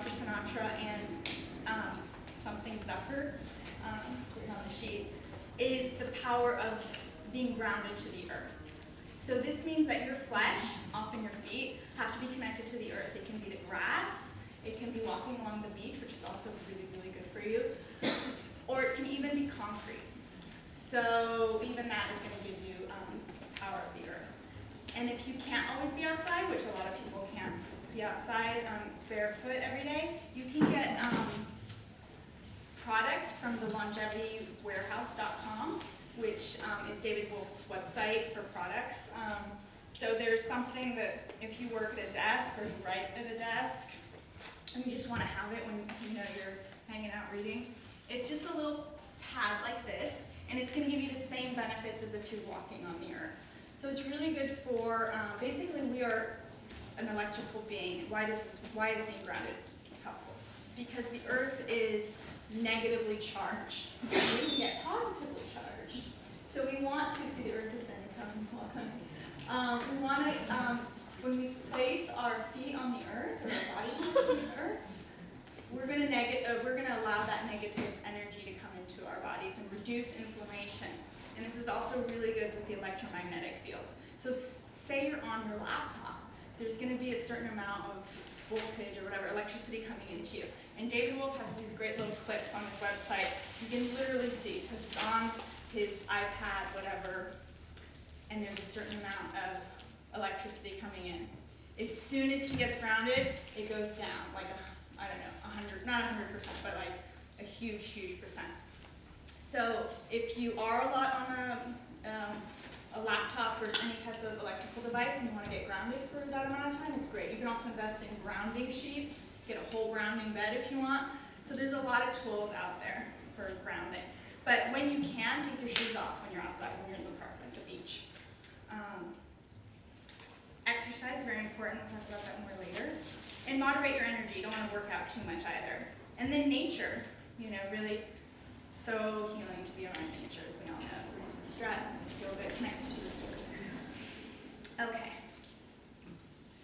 Dr. Sinatra and something Zucker, sitting on the sheet, is the power of being grounded to the earth. So this means that your flesh, often your feet, have to be connected to the earth. It can be the grass, it can be walking along the beach, which is also really, really good for you, or it can even be concrete. So even that is going to give you power of the earth. And if you can't always be outside, which a lot of people can't be outside barefoot every day, you can get products from the longevitywarehouse.com, which is David Wolf's website for products. So there's something that if you work at a desk or you write at a desk, and you just want to have it when you're hanging out reading, it's just a little pad like this, and it's going to give you the same benefits as if you're walking on the earth. So it's really good for, basically we are an electrical being. Why is being grounded helpful? Because the earth is negatively charged. We can get positively charged. So we want to see the earth descend. We want to, when we place our feet on the earth, or our body on the earth, we're going to allow that negative energy to come into our bodies and reduce inflammation. And this is also really good with the electromagnetic fields. So say you're on your laptop, there's going to be a certain amount of voltage or whatever, electricity coming into you. And David Wolf has these great little clips on his website. You can literally see, so it's on his iPad, whatever, and there's a certain amount of electricity coming in. As soon as he gets grounded, it goes down, like, I don't know, 100, not 100%, but like a huge, huge percent. So if you are a lot on a laptop or any type of electrical device and you want to get grounded for that amount of time, it's great. You can also invest in grounding sheets, get a whole grounding bed if you want. So there's a lot of tools out there for grounding. But when you can, take your shoes off when you're outside, when you're in the park, like the beach. Exercise, very important. We'll talk about that more later. And moderate your energy. You don't want to work out too much either. And then nature, really so healing to be around nature, as we all know. It reduces stress, makes you feel good, connects you to the source. Okay.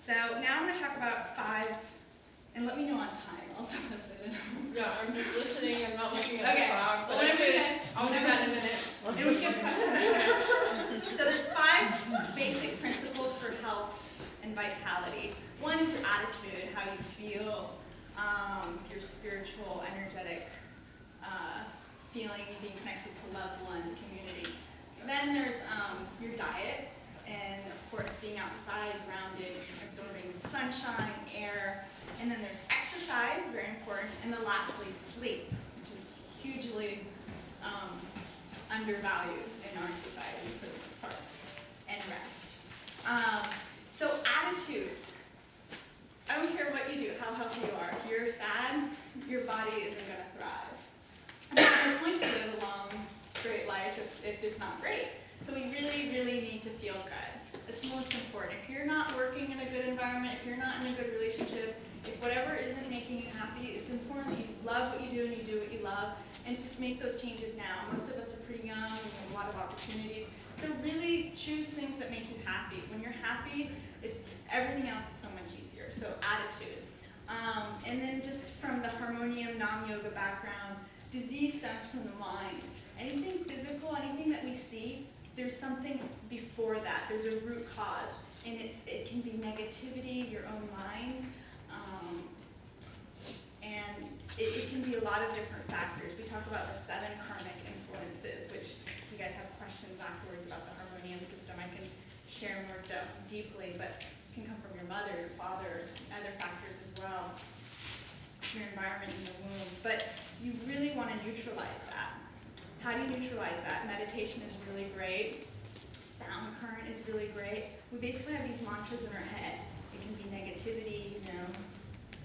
So now I'm going to talk about 5, and let me know on time also. Yeah, I'm just listening. I'm not looking at the clock. Well, I'll do that in a minute. And we can So there's 5 basic principles for health and vitality. One is your attitude, how you feel, your spiritual, energetic feeling, being connected to loved ones, community. Then there's your diet, and of course being outside, grounded, absorbing sunshine, air. And then there's exercise, very important. And then lastly, sleep, which is hugely undervalued in our society for the most part, and rest. So attitude. I don't care what you do, how healthy you are. If you're sad, your body isn't going to thrive. And there's no point to live a long, great life if it's not great. So we really, really need to feel good. That's most important. If you're not working in a good environment, if you're not in a good relationship, if whatever isn't making you happy, it's important that you love what you do and you do what you love, and to make those changes now. Most of us are pretty young, we have a lot of opportunities. So really choose things that make you happy. When you're happy, everything else is so much easier. So attitude. And then just from the harmonium, non-yoga background, disease stems from the mind. Anything physical, anything that we see, there's something before that. There's a root cause. And it can be negativity, your own mind. And it can be a lot of different factors. We talk about the 7 karmic influences, which if you guys have questions afterwards about the harmonium system, I can share more deeply, but it can come from your mother, your father, other factors as well, your environment in the womb. But you really want to neutralize that. How do you neutralize that? Meditation is really great. Sound current is really great. We basically have these mantras in our head. It can be negativity,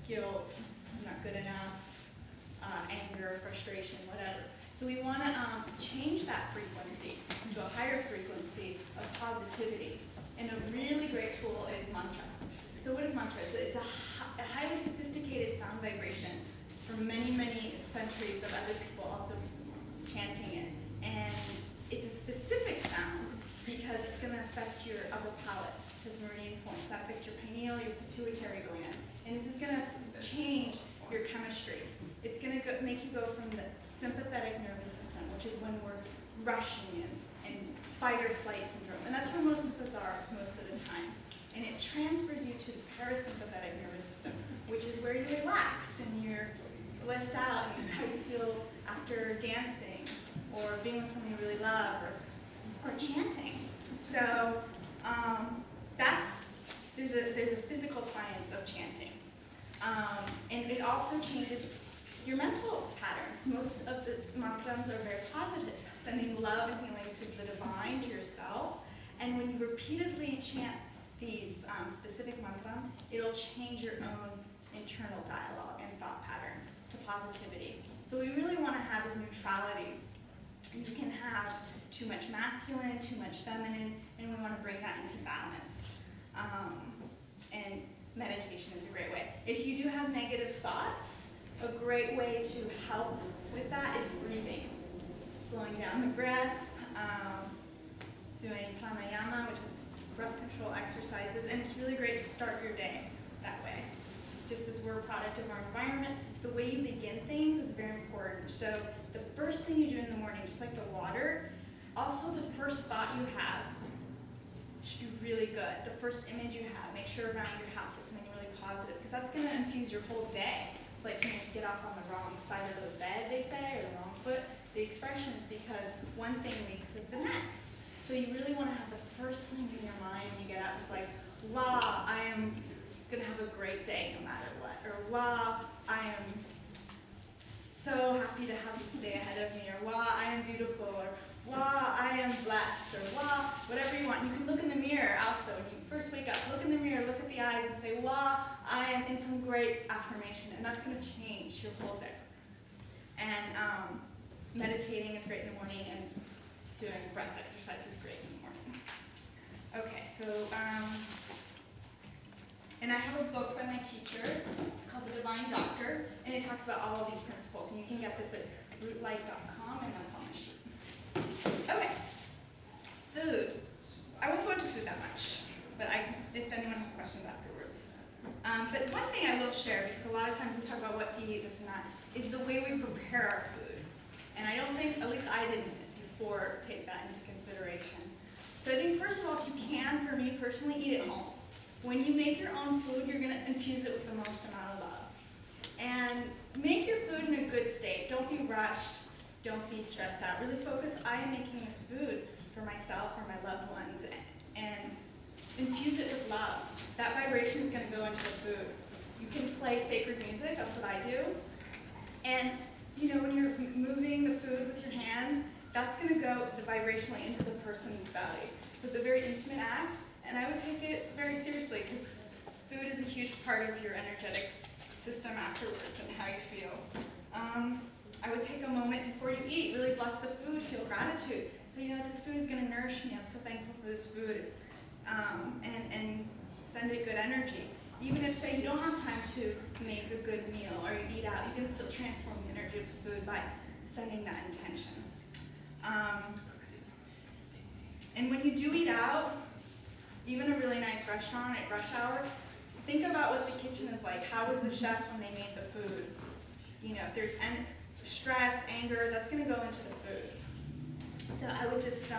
guilt, I'm not good enough, anger, frustration, whatever. So we want to change that frequency to a higher frequency of positivity. And a really great tool is mantra. So what is mantra? It's a highly sophisticated sound vibration from many, many centuries of other people also chanting it. And it's a specific sound because it's going to affect your upper palate, which is meridian points. That affects your pineal, your pituitary gland. And this is going to change your chemistry. It's going to make you go from the sympathetic nervous system, which is when we're rushing in, and fight or flight syndrome. And that's where most of us are most of the time. And it transfers you to the parasympathetic nervous system, which is where you're relaxed and you're blissed out, and how you feel after dancing or being with someone you really love, or chanting. So there's a physical science of chanting. And it also changes your mental patterns. Most of the mantras are very positive, sending love and healing to the divine, to yourself. And when you repeatedly chant these specific mantras, it'll change your own internal dialogue and thought patterns to positivity. So we really want to have this neutrality. You can have too much masculine, too much feminine, and we want to bring that into balance. And meditation is a great way. If you do have negative thoughts, a great way to help with that is breathing. Slowing down the breath, doing pranayama, which is breath control exercises, and it's really great to start your day that way. Just as we're a product of our environment, the way you begin things is very important. So the first thing you do in the morning, just like the water, also the first thought you have should be really good. The first image you have, make sure around your house is something really positive, because that's going to infuse your whole day. It's like, you get off on the wrong side of the bed, they say, or the wrong foot. The expression is because one thing leads to the next. So you really want to have the first thing in your mind when you get up. It's like, wow, I am going to have a great day no matter what. Or wow, I am so happy to have this day ahead of me. Or wow, I am beautiful. Or wow, I am blessed. Or wow, whatever you want. You can look in the mirror also. When you first wake up, look in the mirror, look at the eyes, and say, wow, I am in some great affirmation. And that's going to change your whole day. And meditating is great in the morning, and doing breath exercise is great in the morning. Okay, so, and I have a book by my teacher. It's called The Divine Doctor, and it talks about all of these principles. And you can get this at rootlight.com, and that's on the sheet. Okay, food. I won't go into food that much, but if anyone has questions afterwards. But one thing I will share, because a lot of times we talk about what to eat, this and that, is the way we prepare our food. And I don't think, at least I didn't before, take that into consideration. So I think, first of all, if you can, for me personally, eat at home. When you make your own food, you're going to infuse it with the most amount of love. And make your food in a good state. Don't be rushed. Don't be stressed out. Really focus, I am making this food for myself, for my loved ones, and infuse it with love. That vibration is going to go into the food. You can play sacred music, that's what I do. And when you're moving the food with your hands, that's going to go vibrationally into the person's belly. So it's a very intimate act, and I would take it very seriously, because food is a huge part of your energetic system afterwards and how you feel. I would take a moment before you eat, really bless the food, feel gratitude. Say, this food is going to nourish me. I'm so thankful for this food. And send it good energy. Even if, say, you don't have time to make a good meal or you eat out, you can still transform the energy of the food by sending that intention. And when you do eat out, even a really nice restaurant at rush hour, think about what the kitchen is like. How was the chef when they made the food? If there's stress, anger, that's going to go into the food. So I would just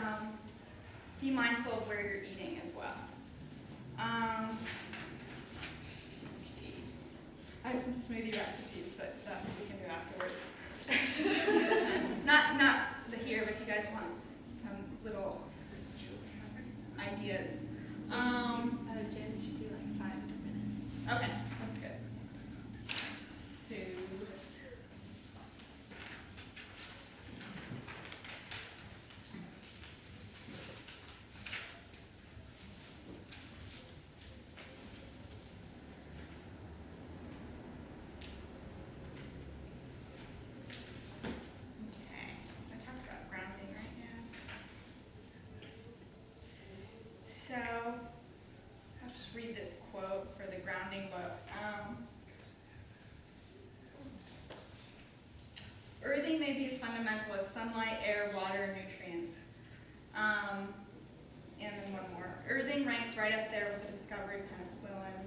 be mindful of where you're eating as well. I have some smoothie recipes, but that we can do afterwards. Not here, but if you guys want some little ideas. Jen should be like 5 minutes. Okay, that's good. So, I'll just read this quote for the grounding book. Earthing may be as fundamental as sunlight, air, water, and nutrients. And then one more. Earthing ranks right up there with the discovery of penicillin.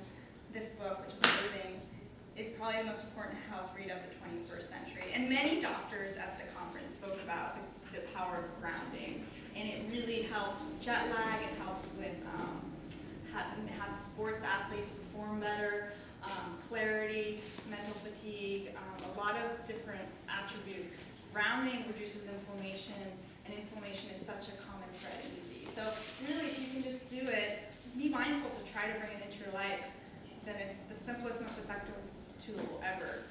This book, which is Earthing, is probably the most important health read of the 21st century. And many doctors at the conference spoke about the power of grounding. And it really helps with jet lag, it helps with have sports athletes perform better, clarity, mental fatigue, a lot of different attributes. Grounding reduces inflammation, and inflammation is such a common thread in disease. So really, if you can just do it, be mindful to try to bring it into your life, then it's the simplest, most effective tool ever.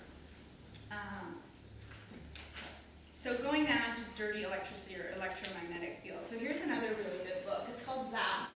So going now to dirty electricity or electromagnetic field. So here's another really good book. It's called Zap.